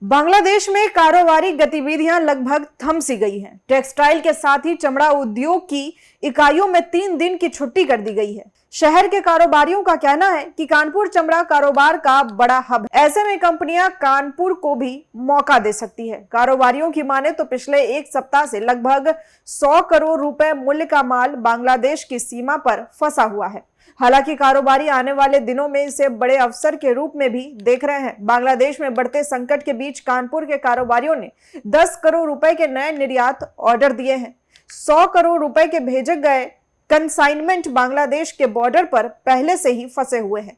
बांग्लादेश में कारोबारी गतिविधियां लगभग थम सी गई हैं। टेक्सटाइल के साथ ही चमड़ा उद्योग की इकाइयों में 3 दिन की छुट्टी कर दी गई है। शहर के कारोबारियों का कहना है कि कानपुर चमड़ा कारोबार का बड़ा हब है। ऐसे में कंपनियां कानपुर को भी मौका दे सकती है। कारोबारियों की माने तो पिछले एक सप्ताह से लगभग 100 करोड़ रुपए मूल्य का माल बांग्लादेश की सीमा पर फंसा हुआ है। हालांकि कारोबारी आने वाले दिनों में इसे बड़े अवसर के रूप में भी देख रहे हैं। बांग्लादेश में बढ़ते संकट के बीच कानपुर के कारोबारियों ने 10 करोड़ रुपए के नए निर्यात ऑर्डर दिए हैं। 100 करोड़ रुपए के भेजे गए कंसाइनमेंट बांग्लादेश के बॉर्डर पर पहले से ही फंसे हुए हैं।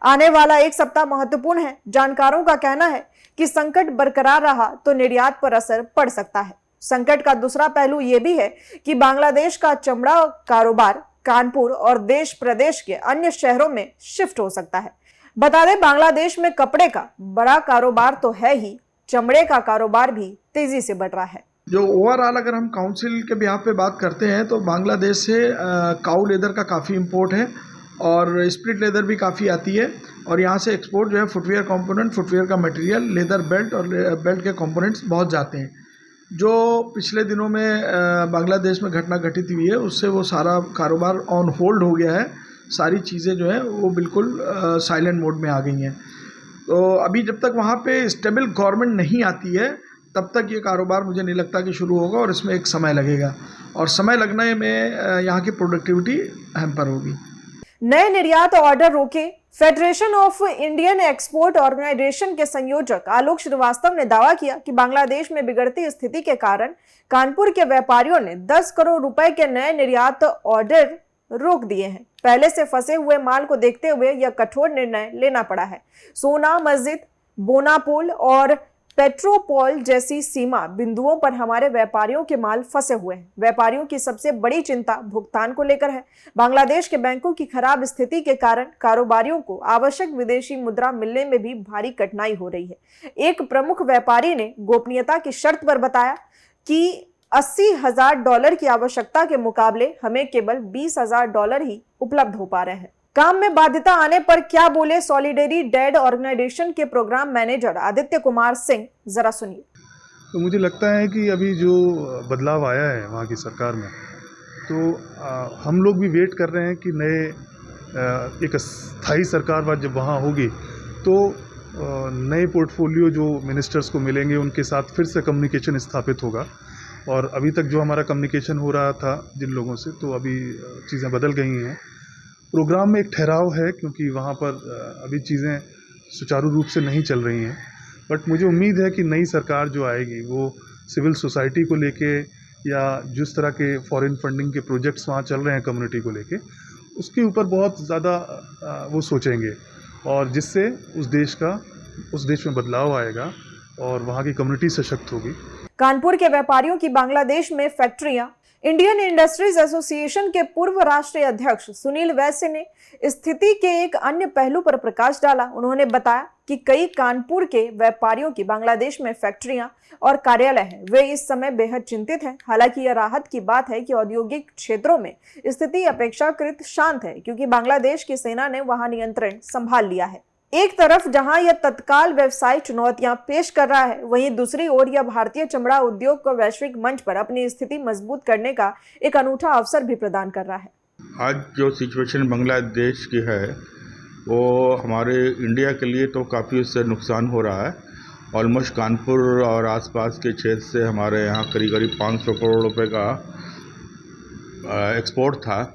आने वाला एक सप्ताह महत्वपूर्ण है। जानकारों का कहना है कि संकट बरकरार रहा तो निर्यात पर असर पड़ सकता है। संकट का दूसरा पहलू यह भी है कि बांग्लादेश का चमड़ा कारोबार कानपुर और देश प्रदेश के अन्य शहरों में शिफ्ट हो सकता है। बता दें, बांग्लादेश में कपड़े का बड़ा कारोबार तो है ही, चमड़े का कारोबार भी तेजी से बढ़ रहा है। जो ओवरऑल अगर हम काउंसिल के बिहाफ पे बात करते हैं तो बांग्लादेश से काऊ लेदर का काफ़ी इंपोर्ट है और स्प्लिट लेदर भी काफ़ी आती है। और यहाँ से एक्सपोर्ट जो है फुटवेयर कंपोनेंट, फुटवेयर का मटेरियल, लेदर बेल्ट और बेल्ट के कंपोनेंट्स बहुत जाते हैं। जो पिछले दिनों में बांग्लादेश में घटना घटित हुई है उससे वो सारा कारोबार ऑन होल्ड हो गया है। सारी चीज़ें जो हैं वो बिल्कुल साइलेंट मोड में आ गई हैं। तो अभी जब तक वहाँ पे स्टेबल गवर्नमेंट नहीं आती है तब तक ये कारोबार मुझे नहीं लगता कि शुरू होगा और इसमें एक समय लगेगा और समय लगने में यहाँ की प्रोडक्टिविटी हैम्पर होगी। नए निर्यात ऑर्डर रोके। Federation of Indian Export Organisation के संयोजक आलोक श्रीवास्तव ने दावा किया कि बांग्लादेश में बिगड़ती स्थिति के कारण कानपुर के व्यापारियों ने 10 करोड़ रुपए के नए निर्यात ऑर्डर रोक दिए हैं। पहले से फंसे हुए माल को देखते हुए यह कठोर निर्णय लेना पड़ा है। सोना मस्जिद, बोनापोल और पेट्रोपोल जैसी सीमा बिंदुओं पर हमारे व्यापारियों के माल फंसे हुए हैं। व्यापारियों की सबसे बड़ी चिंता भुगतान को लेकर है। बांग्लादेश के बैंकों की खराब स्थिति के कारण कारोबारियों को आवश्यक विदेशी मुद्रा मिलने में भी भारी कठिनाई हो रही है। एक प्रमुख व्यापारी ने गोपनीयता की शर्त पर बताया कि $80,000 की आवश्यकता के मुकाबले हमें केवल $20,000 ही उपलब्ध हो पा रहे हैं। काम में बाध्यता आने पर क्या बोले सॉलिडरी डेड ऑर्गेनाइजेशन के प्रोग्राम मैनेजर आदित्य कुमार सिंह, जरा सुनिए। तो मुझे लगता है कि अभी जो बदलाव आया है वहाँ की सरकार में, तो हम लोग भी वेट कर रहे हैं कि एक स्थायी सरकार जब वहाँ होगी तो नए पोर्टफोलियो जो मिनिस्टर्स को मिलेंगे उनके साथ फिर से कम्युनिकेशन स्थापित होगा। और अभी तक जो हमारा कम्युनिकेशन हो रहा था जिन लोगों से, तो अभी चीज़ें बदल गई हैं। प्रोग्राम में एक ठहराव है क्योंकि वहाँ पर अभी चीज़ें सुचारू रूप से नहीं चल रही हैं। बट मुझे उम्मीद है कि नई सरकार जो आएगी वो सिविल सोसाइटी को लेके या जिस तरह के फॉरेन फंडिंग के प्रोजेक्ट्स वहाँ चल रहे हैं कम्युनिटी को लेके, उसके ऊपर बहुत ज़्यादा वो सोचेंगे और जिससे उस देश में बदलाव आएगा और वहाँ की कम्युनिटी सशक्त होगी। कानपुर के व्यापारियों की बांग्लादेश में फैक्ट्रियां। इंडियन इंडस्ट्रीज एसोसिएशन के पूर्व राष्ट्रीय अध्यक्ष सुनील वैश्य ने स्थिति के एक अन्य पहलू पर प्रकाश डाला। उन्होंने बताया कि कई कानपुर के व्यापारियों की बांग्लादेश में फैक्ट्रियां और कार्यालय हैं। वे इस समय बेहद चिंतित हैं। हालांकि यह राहत की बात है कि औद्योगिक क्षेत्रों में स्थिति अपेक्षाकृत शांत है क्योंकि बांग्लादेश की सेना ने वहां नियंत्रण संभाल लिया है। एक तरफ जहां यह तत्काल व्यवसाय चुनौतियां पेश कर रहा है, वहीं दूसरी ओर यह भारतीय चमड़ा उद्योग को वैश्विक मंच पर अपनी स्थिति मजबूत करने का एक अनूठा अवसर भी प्रदान कर रहा है। आज जो सिचुएशन बांग्लादेश की है वो हमारे इंडिया के लिए तो काफ़ी उससे नुकसान हो रहा है। ऑलमोस्ट कानपुर और आसपास के क्षेत्र से हमारे यहाँ करीब 500 करोड़ रुपए का एक्सपोर्ट था।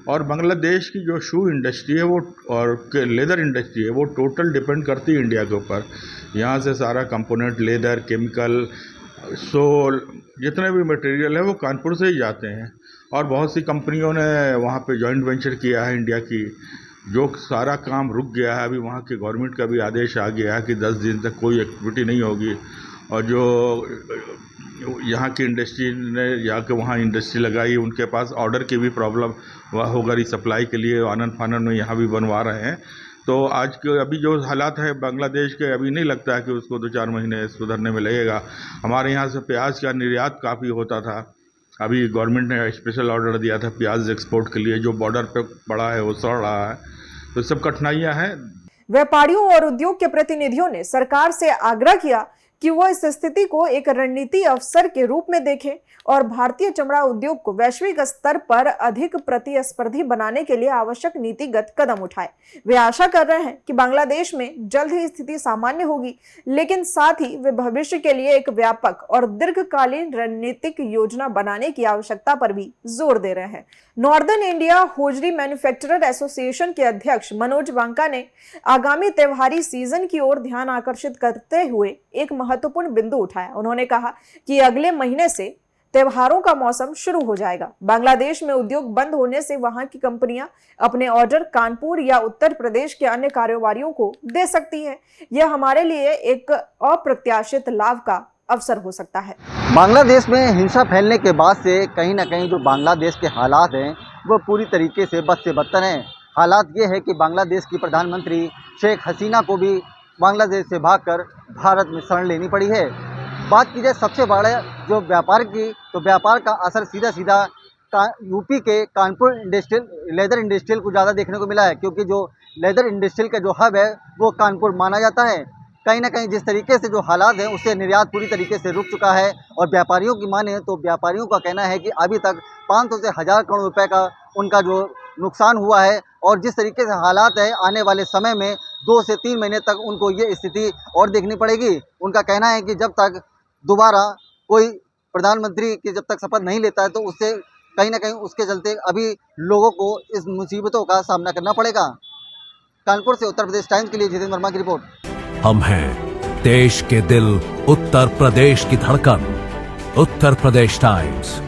और बांग्लादेश की जो शू इंडस्ट्री है वो और लेदर इंडस्ट्री है वो टोटल डिपेंड करती है इंडिया के ऊपर। यहाँ से सारा कंपोनेंट, लेदर, केमिकल, सोल, जितने भी मटेरियल है वो कानपुर से ही जाते हैं। और बहुत सी कंपनियों ने वहाँ पे जॉइंट वेंचर किया है इंडिया की, जो सारा काम रुक गया है। अभी वहाँ के गवर्नमेंट का भी आदेश आ गया है कि 10 दिन तक कोई एक्टिविटी नहीं होगी। और जो यहाँ की इंडस्ट्री ने जाके वहाँ इंडस्ट्री लगाई, उनके पास ऑर्डर की भी प्रॉब्लम होगा रिसप्लाई के लिए, आनन फानन में यहाँ भी बनवा रहे हैं। तो आज के अभी जो हालात है बांग्लादेश के, अभी नहीं लगता है कि उसको 2-4 महीने सुधरने में लगेगा। हमारे यहाँ से प्याज का निर्यात काफ़ी होता था। अभी गवर्नमेंट ने स्पेशल ऑर्डर दिया था प्याज एक्सपोर्ट के लिए, जो बॉर्डर पे पड़ा है वो सड़ रहा है। तो सब कठिनाइयाँ हैं। व्यापारियों और उद्योग के प्रतिनिधियों ने सरकार से आग्रह किया कि वो इस स्थिति को एक रणनीति अवसर के रूप में देखें और भारतीय चमड़ा उद्योग को वैश्विक स्तर पर अधिक प्रतिस्पर्धी बनाने के लिए आवश्यक नीतिगत कदम उठाए। वे आशा कर रहे हैं कि बांग्लादेश में जल्द ही स्थिति सामान्य होगी, लेकिन साथ ही वे भविष्य के लिए एक व्यापक और दीर्घकालीन रणनीतिक योजना बनाने की आवश्यकता पर भी जोर दे रहे हैं। Northern India hosiery manufacturer association के अध्यक्ष मनोज वांका ने आगामी त्योहारी सीजन की ओर ध्यान आकर्षित करते हुए एक महत्वपूर्ण बिंदु उठाया। उन्होंने कहा कि अगले महीने से त्योहारों का मौसम शुरू हो जाएगा। बांग्लादेश में उद्योग बंद होने से वहां की कंपनियां अपने ऑर्डर कानपुर या उत्तर प्रदेश के अन्य कारोबारियों को दे सकती हैं। यह हमारे लिए एक अप्रत्याशित लाभ का अवसर हो सकता है। बांग्लादेश में हिंसा फैलने के बाद से कहीं ना कहीं जो बांग्लादेश के हालात हैं वो पूरी तरीके से बद से बदतर हैं। हालात ये है कि बांग्लादेश की प्रधानमंत्री शेख हसीना को भी बांग्लादेश से भागकर भारत में शरण लेनी पड़ी है। बात की जाए सबसे बड़ा जो व्यापार की, तो व्यापार का असर सीधा सीधा यूपी के कानपुर लेदर इंडस्ट्रियल को ज़्यादा देखने को मिला है, क्योंकि जो लेदर इंडस्ट्रियल का जो हब है वो कानपुर माना जाता है। कहीं ना कहीं जिस तरीके से जो हालात हैं उससे निर्यात पूरी तरीके से रुक चुका है। और व्यापारियों की माने तो व्यापारियों का कहना है कि अभी तक 500 से 1000 करोड़ रुपए का उनका जो नुकसान हुआ है, और जिस तरीके से हालात है आने वाले समय में 2 से 3 महीने तक उनको ये स्थिति और देखनी पड़ेगी। उनका कहना है कि जब तक दोबारा कोई प्रधानमंत्री की जब तक शपथ नहीं लेता है तो उससे कहीं ना कहीं उसके चलते अभी लोगों को इस मुसीबतों का सामना करना पड़ेगा। कानपुर से उत्तर प्रदेश टाइम्स के लिए जितेंद्र वर्मा की रिपोर्ट। हम हैं देश के दिल, उत्तर प्रदेश की धड़कन, उत्तर प्रदेश टाइम्स।